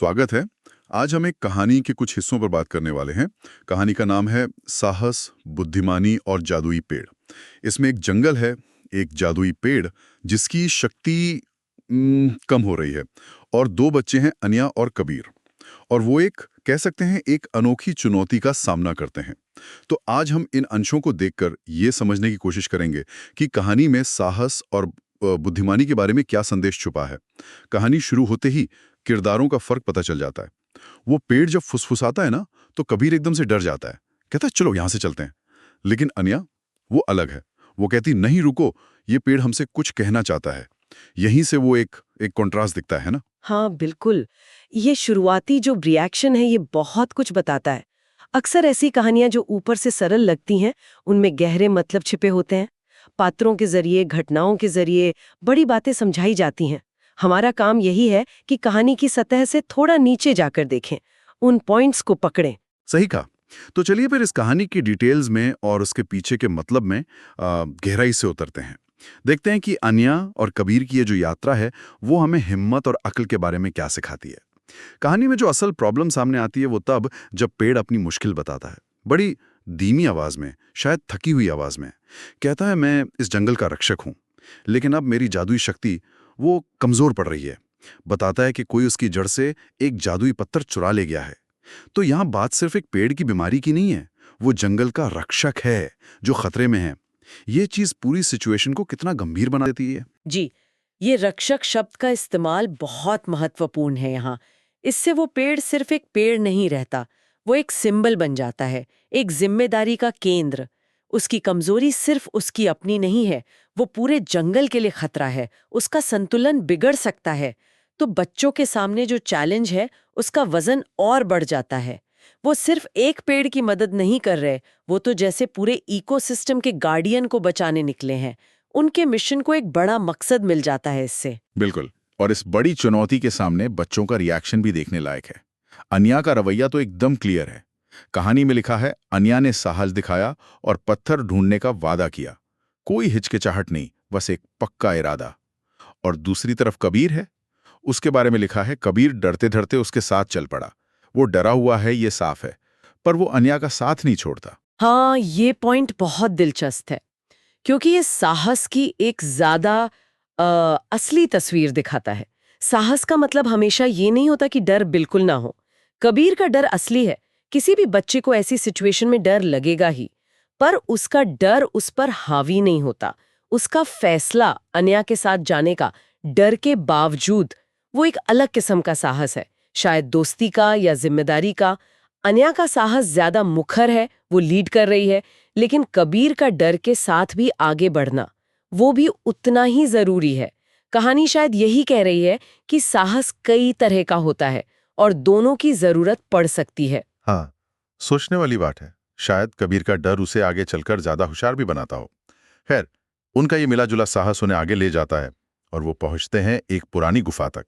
स्वागत है। आज हम एक कहानी के कुछ हिस्सों पर बात करने वाले हैं। कहानी का नाम है साहस, बुद्धिमानी और जादुई पेड़। इसमें एक जंगल है, एक जादुई पेड़ जिसकी शक्ति कम हो रही है और दो बच्चे हैं, अनिया और कबीर। और वो एक कह सकते हैं एक अनोखी चुनौती का सामना करते हैं। तो आज हम इन अंशों को देखकर ये समझने की कोशिश करेंगे कि कहानी में साहस और बुद्धिमानी के बारे में क्या संदेश छुपा है। कहानी शुरू होते ही किरदारों का फर्क पता चल जाता है। वो पेड़ जब फुसफुसाता है ना, तो कबीर एकदम से डर जाता है, कहता है चलो यहां से चलते हैं। लेकिन अनिया वो अलग है। वो कहती नहीं रुको, ये पेड़ हमसे कुछ कहना चाहता है। यहीं से वो एक एक कॉन्ट्रास्ट दिखता है ना। हाँ बिल्कुल। ये शुरुआती जो रिएक्शन है ये बहुत कुछ बताता है। अक्सर ऐसी कहानियां जो ऊपर से सरल लगती हैं उनमें गहरे मतलब छिपे होते हैं। पात्रों के जरिए, घटनाओं के जरिए बड़ी बातें समझाई जाती हैं। हमारा काम यही है कि कहानी की सतह से थोड़ा नीचे जाकर देखें, उन पॉइंट्स को पकड़ें। सही कहा। तो चलिए फिर इस कहानी की डिटेल्स में और उसके पीछे के मतलब में गहराई से उतरते हैं। देखते हैं कि अनिया और कबीर की ये जो यात्रा है वो हमें हिम्मत और अक्ल के बारे में क्या सिखाती है। कहानी में जो असल प्रॉब्लम सामने आती है वो तब जब पेड़ अपनी मुश्किल बताता है, बड़ी धीमी आवाज में, शायद थकी हुई आवाज में। कहता है मैं इस जंगल का रक्षक हूं, लेकिन अब मेरी जादुई शक्ति वो कमजोर पड़ रही है। बताता है कि कोई उसकी जड़ से एक जादुई पत्थर चुरा ले गया है। तो यहां बात सिर्फ एक पेड़ की बीमारी की नहीं है, वो जंगल का रक्षक है जो खतरे में है। ये चीज पूरी सिचुएशन को कितना गंभीर बना देती है। जी, ये रक्षक शब्द का इस्तेमाल बहुत महत्वपूर्ण है यहाँ। इससे वो पेड़ सिर्फ एक पेड़ नहीं रहता, वो एक सिंबल बन जाता है, एक जिम्मेदारी का केंद्र। उसकी कमजोरी सिर्फ उसकी अपनी नहीं है, वो पूरे जंगल के लिए खतरा है, उसका संतुलन बिगड़ सकता है। तो बच्चों के सामने जो चैलेंज है, उसका वजन और बढ़ जाता है। वो सिर्फ एक पेड़ की मदद नहीं कर रहे, वो तो जैसे पूरे इकोसिस्टम के गार्डियन को बचाने निकले हैं। उनके मिशन को एक बड़ा मकसद मिल जाता है इससे। बिल्कुल। और इस बड़ी चुनौती के सामने बच्चों का रिएक्शन भी देखने लायक है। अनिया का रवैया तो एकदम क्लियर है। कहानी में लिखा है अनिया ने साहस दिखाया और पत्थर ढूंढने का वादा किया। कोई हिचकिचाहट नहीं, बस एक पक्का इरादा। और दूसरी तरफ कबीर है। उसके बारे में लिखा है कबीर डरते डरते उसके साथ चल पड़ा। वो डरा हुआ है, ये साफ है, पर वो अनिया का साथ नहीं छोड़ता। हाँ, ये पॉइंट बहुत दिलचस्प है, क्योंकि ये साहस की एक ज्यादा असली तस्वीर दिखाता है। साहस का मतलब हमेशा ये नहीं होता कि डर बिल्कुल ना हो। कबीर का डर असली है। किसी भी बच्चे को ऐसी सिचुएशन में डर लगेगा ही, पर उसका डर उस पर हावी नहीं होता। उसका फैसला अनया के साथ जाने का, डर के बावजूद, वो एक अलग किस्म का साहस है, शायद दोस्ती का या जिम्मेदारी का। अनया का साहस ज्यादा मुखर है, वो लीड कर रही है, लेकिन कबीर का डर के साथ भी आगे बढ़ना, वो भी उतना ही जरूरी है। कहानी शायद यही कह रही है कि साहस कई तरह का होता है और दोनों की जरूरत पड़ सकती है। हाँ, सोचने वाली बात है। शायद कबीर का डर उसे आगे चलकर ज्यादा होशियार भी बनाता हो। खैर, उनका ये मिला जुला साहस उन्हें आगे ले जाता है और वो पहुंचते हैं एक पुरानी गुफा तक।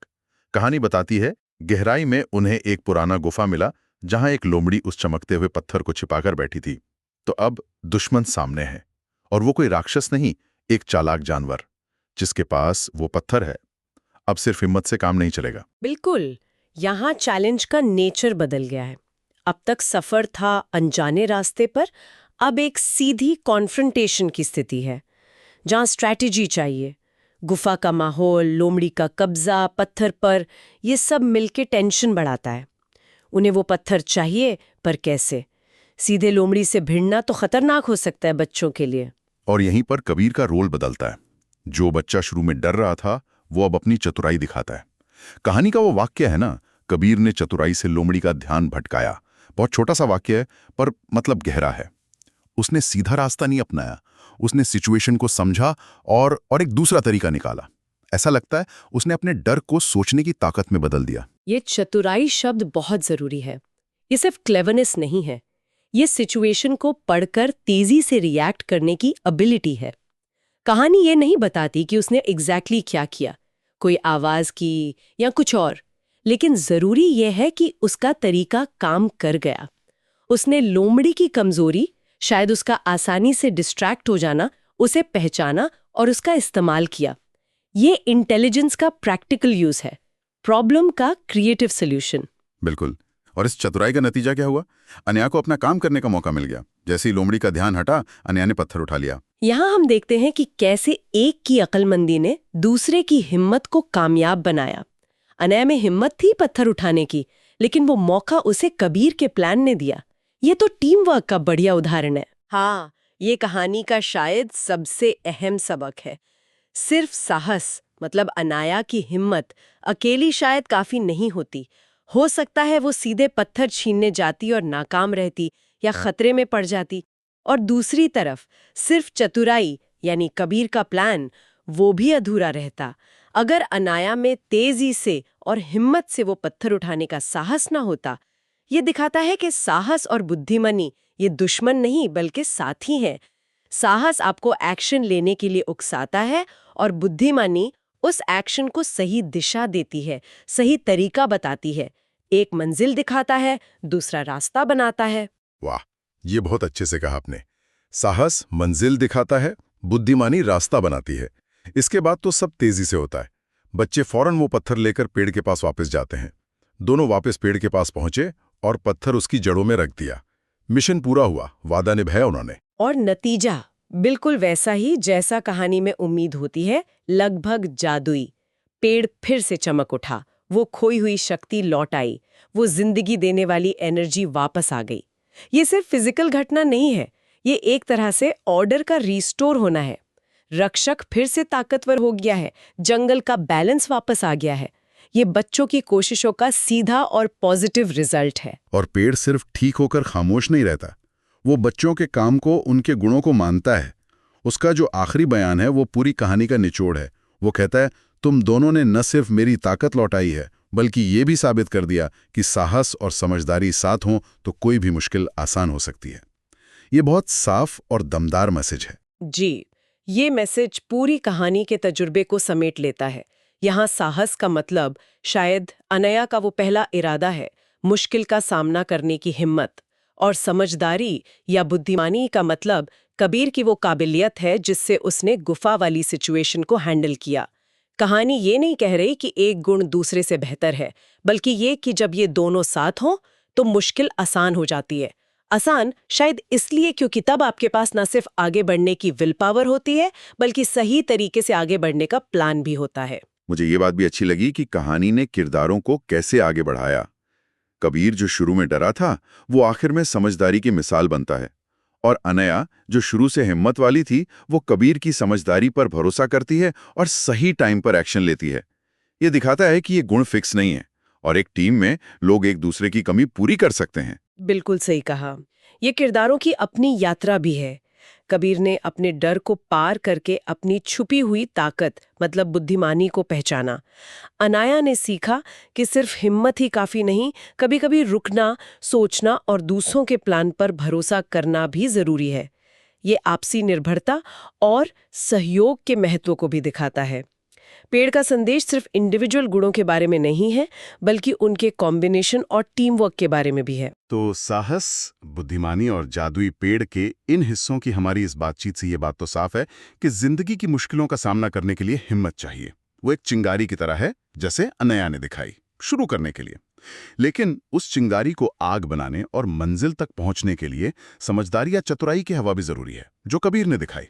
कहानी बताती है गहराई में उन्हें एक पुराना गुफा मिला जहां एक लोमड़ी उस चमकते हुए पत्थर को छिपाकर बैठी थी। तो अब दुश्मन सामने है, और वो कोई राक्षस नहीं, एक चालाक जानवर जिसके पास वो पत्थर है। अब सिर्फ हिम्मत से काम नहीं चलेगा। बिल्कुल, यहाँ चैलेंज का नेचर बदल गया है। अब तक सफर था अनजाने रास्ते पर, अब एक सीधी कॉन्फ्रंटेशन की स्थिति है, जहाँ स्ट्रैटेजी चाहिए। गुफा का माहौल, लोमड़ी का कब्जा, पत्थर पर, ये सब मिलके टेंशन बढ़ाता है। उन्हें वो पत्थर चाहिए, पर कैसे? सीधे लोमड़ी से भिड़ना तो खतरनाक हो सकता है बच्चों के लिए। और यहीं पर कबीर का रोल बदलता है। जो बच्चा शुरू में डर रहा था, वो अब अपनी चतुराई दिखाता है। कहानी का वो वाक्य है ना, कबीर ने चतुराई से लोमड़ी का ध्यान भटकाया। बहुत छोटा सा वाक्य है, पर मतलब गहरा है। उसने सीधा रास्ता नहीं अपनाया, उसने सिचुएशन को समझा और एक दूसरा तरीका निकाला। ऐसा लगता है उसने अपने डर को सोचने की ताकत में बदल दिया। ये चतुराई शब्द बहुत जरूरी है। ये सिर्फ क्लेवरनेस नहीं है, ये सिचुएशन को पढ़कर तेजी से रिएक्ट करने की एबिलिटी है। कहानी ये नहीं बताती कि उसने एग्जैक्टली क्या किया, कोई आवाज की या कुछ और, लेकिन जरूरी यह है कि उसका तरीका काम कर गया। उसने लोमड़ी की कमजोरी, शायद उसका आसानी से डिस्ट्रैक्ट हो जाना, उसे पहचाना और उसका इस्तेमाल किया। ये इंटेलिजेंस का प्रैक्टिकल यूज है। प्रॉब्लम का क्रिएटिव सोल्यूशन। बिल्कुल। और इस चतुराई का नतीजा क्या हुआ? अनया को अपना काम करने का मौका मिल गया। जैसे ही लोमड़ी का ध्यान हटा, अनया ने पत्थर उठा लिया। यहाँ हम देखते हैं कि कैसे एक की अक्लमंदी ने दूसरे की हिम्मत को कामयाब बनाया। अनया में हिम्मत थी पत्थर उठाने की, लेकिन वो मौका उसे कबीर के प्लान ने दिया। ये तो टीम वर्क का बढ़िया उदाहरण है। हाँ, ये कहानी का शायद सबसे अहम सबक है। सिर्फ साहस मतलब अनाया की हिम्मत अकेली शायद काफी नहीं होती। हो सकता है वो सीधे पत्थर छीनने जाती और नाकाम रहती या खतरे में पड़ जाती। और दूसरी तरफ सिर्फ चतुराई यानी कबीर का प्लान, वो भी अधूरा रहता। अगर अनाया में तेजी से और हिम्मत से वो पत्थर उठाने का साहस ना होता। ये दिखाता है कि साहस और बुद्धिमानी ये दुश्मन नहीं बल्कि साथी हैं। साहस आपको एक्शन लेने के लिए उकसाता है और बुद्धिमानी उस एक्शन को सही दिशा देती है, सही तरीका बताती है। एक मंजिल दिखाता है, दूसरा रास्ता बनाता है। वाह, ये बहुत अच्छे से कहा आपने। साहस मंजिल दिखाता है, बुद्धिमानी रास्ता बनाती है। इसके बाद तो सब तेजी से होता है। बच्चे फौरन वो पत्थर लेकर पेड़ के पास वापस जाते हैं। दोनों वापस पेड़ के पास पहुंचे और पत्थर उसकी जड़ों में रख दिया। मिशन पूरा हुआ, वादा निभाया उन्होंने। और नतीजा बिल्कुल वैसा ही जैसा कहानी में उम्मीद होती है, लगभग जादुई। पेड़ फिर से चमक उठा, वो खोई हुई शक्ति लौट आई, वो जिंदगी देने वाली एनर्जी वापस आ गई। ये सिर्फ फिजिकल घटना नहीं है, ये एक तरह से ऑर्डर का रिस्टोर होना है। रक्षक फिर से ताकतवर हो गया है, जंगल का बैलेंस वापस आ गया है। ये बच्चों की कोशिशों का सीधा और पॉजिटिव रिजल्ट है। और पेड़ सिर्फ ठीक होकर खामोश नहीं रहता, वो बच्चों के काम को, उनके गुणों को मानता है। उसका जो आखिरी बयान है वो पूरी कहानी का निचोड़ है। वो कहता है, तुम दोनों ने न सिर्फ मेरी ताकत लौटाई है, बल्कि ये भी साबित कर दिया कि साहस और समझदारी साथ हों तो कोई भी मुश्किल आसान हो सकती है। ये बहुत साफ और दमदार मैसेज है। जी, ये मैसेज पूरी कहानी के तजुर्बे को समेट लेता है। यहाँ साहस का मतलब शायद अनया का वो पहला इरादा है, मुश्किल का सामना करने की हिम्मत। और समझदारी या बुद्धिमानी का मतलब कबीर की वो काबिलियत है जिससे उसने गुफा वाली सिचुएशन को हैंडल किया। कहानी ये नहीं कह रही कि एक गुण दूसरे से बेहतर है, बल्कि ये कि जब ये दोनों साथ हों तो मुश्किल आसान हो जाती है। आसान शायद इसलिए क्योंकि तब आपके पास न सिर्फ आगे बढ़ने की विल पावर होती है, बल्कि सही तरीके से आगे बढ़ने का प्लान भी होता है। मुझे ये बात भी अच्छी लगी कि कहानी ने किरदारों को कैसे आगे बढ़ाया। कबीर जो शुरू में डरा था, वो आखिर में समझदारी की मिसाल बनता है। और अनया जो शुरू से हिम्मत वाली थी, वो कबीर की समझदारी पर भरोसा करती है और सही टाइम पर एक्शन लेती है। ये दिखाता है कि ये गुण फिक्स नहीं है और एक टीम में लोग एक दूसरे की कमी पूरी कर सकते हैं। बिल्कुल सही कहा। ये किरदारों की अपनी यात्रा भी है। कबीर ने अपने डर को पार करके अपनी छुपी हुई ताकत मतलब बुद्धिमानी को पहचाना। अनाया ने सीखा कि सिर्फ हिम्मत ही काफी नहीं, कभी-कभी रुकना, सोचना और दूसरों के प्लान पर भरोसा करना भी जरूरी है। ये आपसी निर्भरता और सहयोग के महत्व को भी दिखाता है। पेड़ का संदेश सिर्फ इंडिविजुअल गुणों के बारे में नहीं है, बल्कि उनके कॉम्बिनेशन और टीम वर्क के बारे में भी है। तो साहस, बुद्धिमानी और जादुई पेड़ के इन हिस्सों की हमारी इस बातचीत से ये बात तो साफ है कि जिंदगी की मुश्किलों का सामना करने के लिए हिम्मत चाहिए। वो एक चिंगारी की तरह है, जैसे अनया ने दिखाई, शुरू करने के लिए। लेकिन उस चिंगारी को आग बनाने और मंजिल तक पहुंचने के लिए समझदारी या चतुराई की हवा भी जरूरी है, जो कबीर ने दिखाई।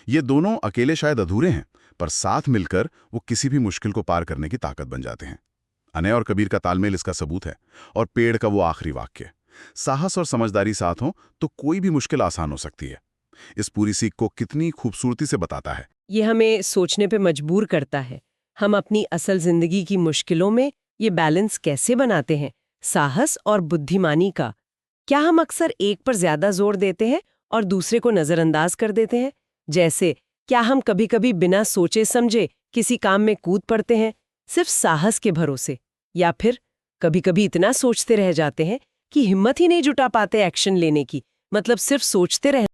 ये दोनों अकेले शायद अधूरे हैं, पर साथ मिलकर वो किसी भी मुश्किल को पार करने की ताकत बन जाते हैं। अनया और कबीर का तालमेल इसका सबूत है। और पेड़ का वो आखिरी वाक्य, साहस और समझदारी साथ हो तो कोई भी मुश्किल आसान हो सकती है, इस पूरी सीख को कितनी खूबसूरती से बताता है। ये हमें सोचने पे मजबूर करता है, हम अपनी असल जिंदगी की मुश्किलों में ये बैलेंस कैसे बनाते हैं, साहस और बुद्धिमानी का। क्या हम अक्सर एक पर ज्यादा जोर देते हैं और दूसरे को नजरअंदाज कर देते हैं? जैसे क्या हम कभी-कभी बिना सोचे समझे किसी काम में कूद पड़ते हैं सिर्फ साहस के भरोसे, या फिर कभी-कभी इतना सोचते रह जाते हैं कि हिम्मत ही नहीं जुटा पाते एक्शन लेने की, मतलब सिर्फ सोचते रह